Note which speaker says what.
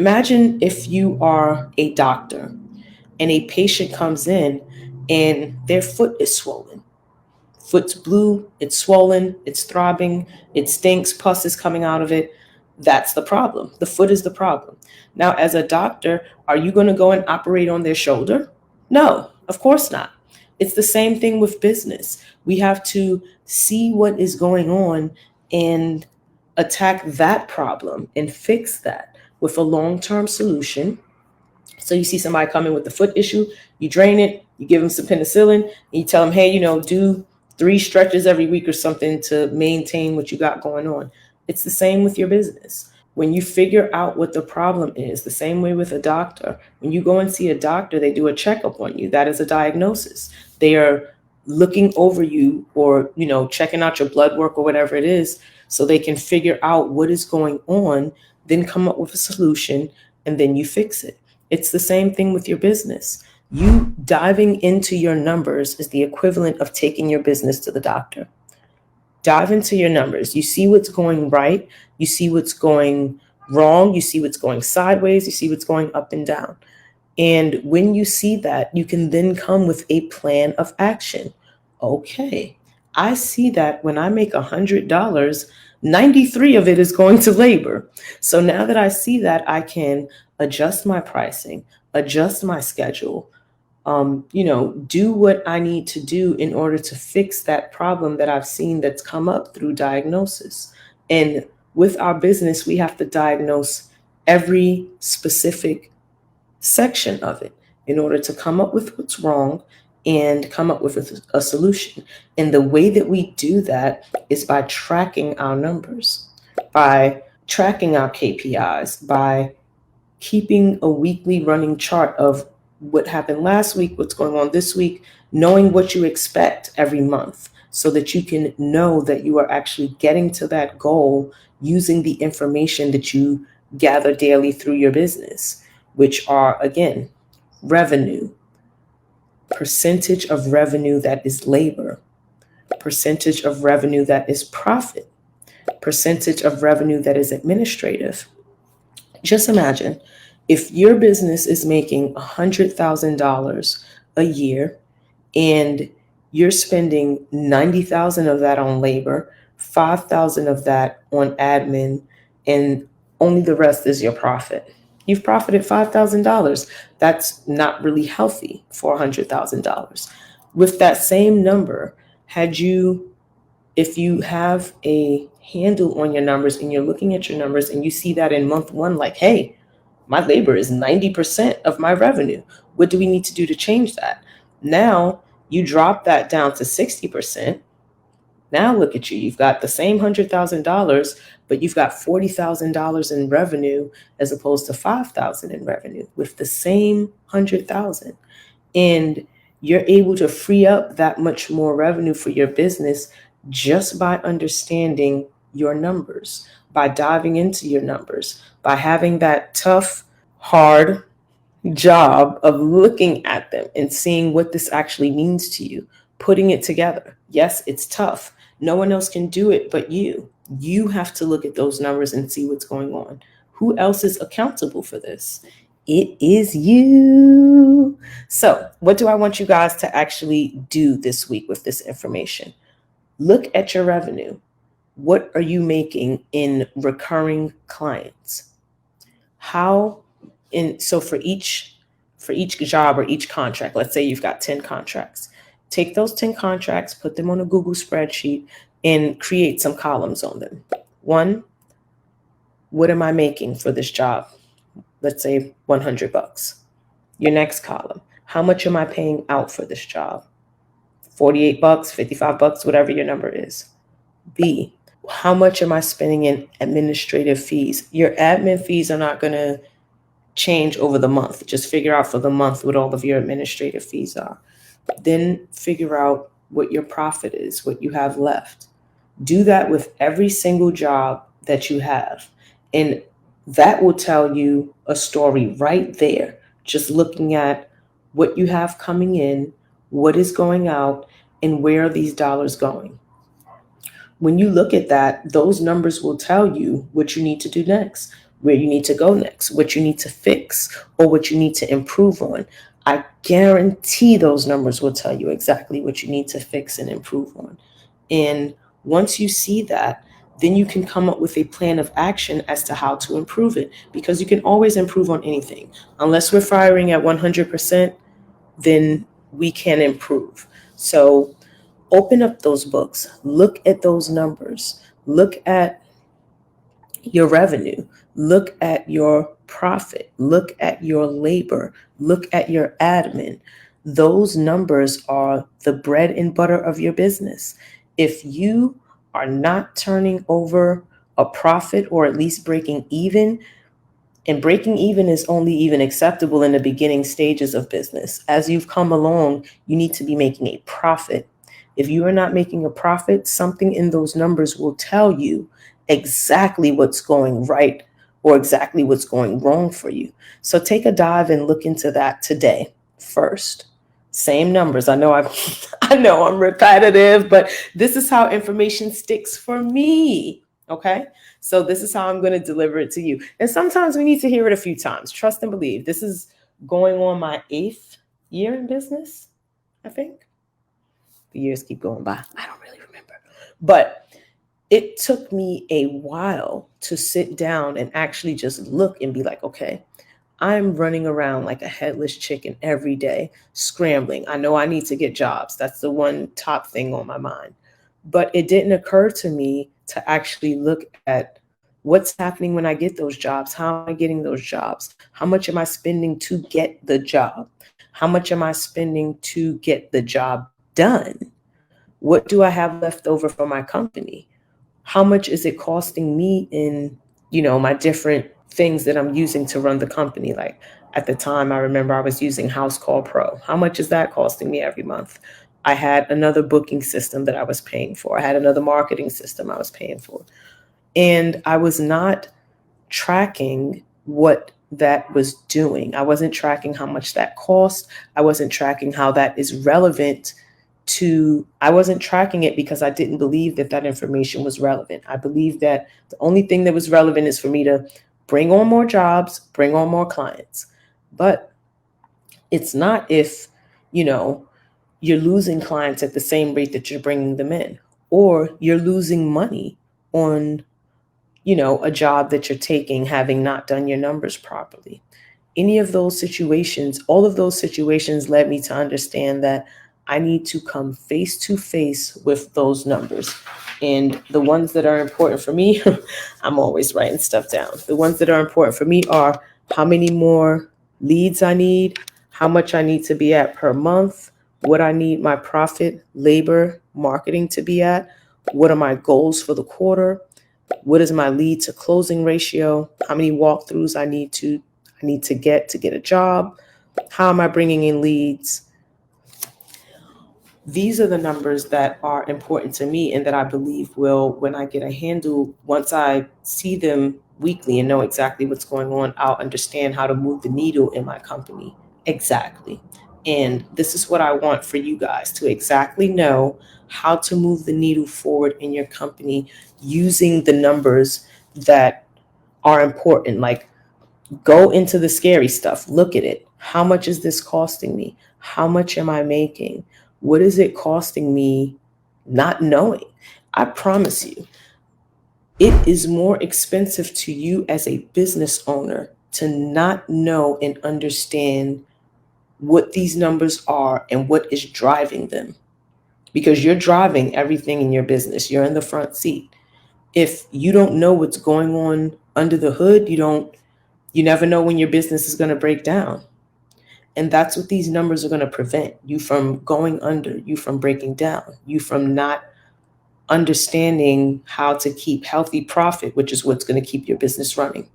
Speaker 1: Imagine if you are a doctor and a patient comes in and their foot is swollen. Foot's blue, it's swollen, it's throbbing, it stinks, pus is coming out of it. That's the problem. The foot is the problem. Now, as a doctor, are you going to go and operate on their shoulder? No, of course not. It's the same thing with business. We have to see what is going on and attack that problem and fix that with a long term solution. So you see somebody coming with the foot issue, you drain it, you give them some penicillin, and you tell them, hey, do 3 stretches every week or something to maintain what you got going on. It's the same with your business. When you figure out what the problem is, the same way with a doctor, when you go and see a doctor, they do a checkup on you. That is a diagnosis. They are looking over you or, checking out your blood work or whatever it is so they can figure out what is going on, then come up with a solution, and then you fix it. It's the same thing with your business. You diving into your numbers is the equivalent of taking your business to the doctor. Dive into your numbers. You see what's going right. You see what's going wrong. You see what's going sideways. You see what's going up and down. And when you see that, you can then come with a plan of action. Okay, I see that when I make $100, 93 of it is going to labor. So now that I see that, I can adjust my pricing, adjust my schedule, do what I need to do in order to fix that problem that I've seen that's come up through diagnosis. And with our business, we have to diagnose every specific section of it in order to come up with what's wrong and come up with a solution. And the way that we do that is by tracking our numbers, by tracking our KPIs, by keeping a weekly running chart of what happened last week, what's going on this week, knowing what you expect every month so that you can know that you are actually getting to that goal using the information that you gather daily through your business, which are, again, revenue, percentage of revenue that is labor, percentage of revenue that is profit, percentage of revenue that is administrative. Just imagine if your business is making $100,000 a year and you're spending 90,000 of that on labor, 5,000 of that on admin, and only the rest is your profit. You've profited $5,000. That's not really healthy for $100,000. With that same number, if you have a handle on your numbers and you're looking at your numbers and you see that in month one, like, hey, my labor is 90% of my revenue. What do we need to do to change that? Now you drop that down to 60%. Now look at you. You've got the same $100,000, but you've got $40,000 in revenue as opposed to $5,000 in revenue with the same $100,000. And you're able to free up that much more revenue for your business just by understanding your numbers, by diving into your numbers, by having that tough, hard job of looking at them and seeing what this actually means to you, putting it together. Yes, it's tough. No one else can do it but you. You have to look at those numbers and see what's going on. Who else is accountable for this? It is you. So, what do I want you guys to actually do this week with this information? Look at your revenue. What are you making in recurring clients? So for each job or each contract, let's say you've got 10 contracts. Take those 10 contracts, put them on a Google spreadsheet, and create some columns on them. 1, what am I making for this job? Let's say $100. Your next column, how much am I paying out for this job? $48, $55, whatever your number is. B, how much am I spending in administrative fees? Your admin fees are not going to change over the month. Just figure out for the month what all of your administrative fees are. Then figure out what your profit is, what you have left. Do that with every single job that you have. And that will tell you a story right there, just looking at what you have coming in, what is going out, and where are these dollars going. When you look at that, those numbers will tell you what you need to do next. where you need to go next, what you need to fix, or what you need to improve on. I guarantee those numbers will tell you exactly what you need to fix and improve on. And once you see that, then you can come up with a plan of action as to how to improve it, because you can always improve on anything. Unless we're firing at 100%, then we can improve. So open up those books, look at those numbers, look at your revenue, look at your profit, look at your labor, look at your admin. Those numbers are the bread and butter of your business. If you are not turning over a profit or at least breaking even, and breaking even is only even acceptable in the beginning stages of business. As you've come along, you need to be making a profit. If you are not making a profit, something in those numbers will tell you exactly what's going right or exactly what's going wrong for you. So take a dive and look into that today first. Same numbers. I know I know I'm repetitive, but this is how information sticks for me. Okay? So this is how I'm going to deliver it to you. And sometimes we need to hear it a few times. Trust and believe. This is going on my 8th year in business, I think. The years keep going by. I don't really remember. But it took me a while to sit down and actually just look and be like, okay, I'm running around like a headless chicken every day, scrambling. I know I need to get jobs. That's the one top thing on my mind. But it didn't occur to me to actually look at what's happening when I get those jobs. How am I getting those jobs? How much am I spending to get the job? How much am I spending to get the job done? What do I have left over for my company? How much is it costing me in, my different things that I'm using to run the company? Like at the time, I remember I was using House Call Pro. How much is that costing me every month? I had another booking system that I was paying for. I had another marketing system I was paying for. And I was not tracking what that was doing. I wasn't tracking how much that cost. I wasn't tracking how that is relevant I wasn't tracking it because I didn't believe that that information was relevant. I believed that the only thing that was relevant is for me to bring on more jobs, bring on more clients. But it's not if, you're losing clients at the same rate that you're bringing them in, or you're losing money on, a job that you're taking, having not done your numbers properly. Any of those situations, all of those situations led me to understand that I need to come face to face with those numbers. And the ones that are important for me, I'm always writing stuff down. The ones that are important for me are how many more leads I need, how much I need to be at per month, what I need my profit, labor, marketing to be at, what are my goals for the quarter, what is my lead to closing ratio, how many walkthroughs I need to get a job, how am I bringing in leads. These are the numbers that are important to me and that I believe will, when I get a handle, once I see them weekly and know exactly what's going on, I'll understand how to move the needle in my company. Exactly. And this is what I want for you guys to exactly know how to move the needle forward in your company using the numbers that are important. Like, go into the scary stuff. Look at it. How much is this costing me? How much am I making? What is it costing me not knowing? I promise you, it is more expensive to you as a business owner to not know and understand what these numbers are and what is driving them, because you're driving everything in your business. You're in the front seat. If you don't know what's going on under the hood, you never know when your business is going to break down. And that's what these numbers are going to prevent you from going under, you from breaking down, you from not understanding how to keep healthy profit, which is what's going to keep your business running.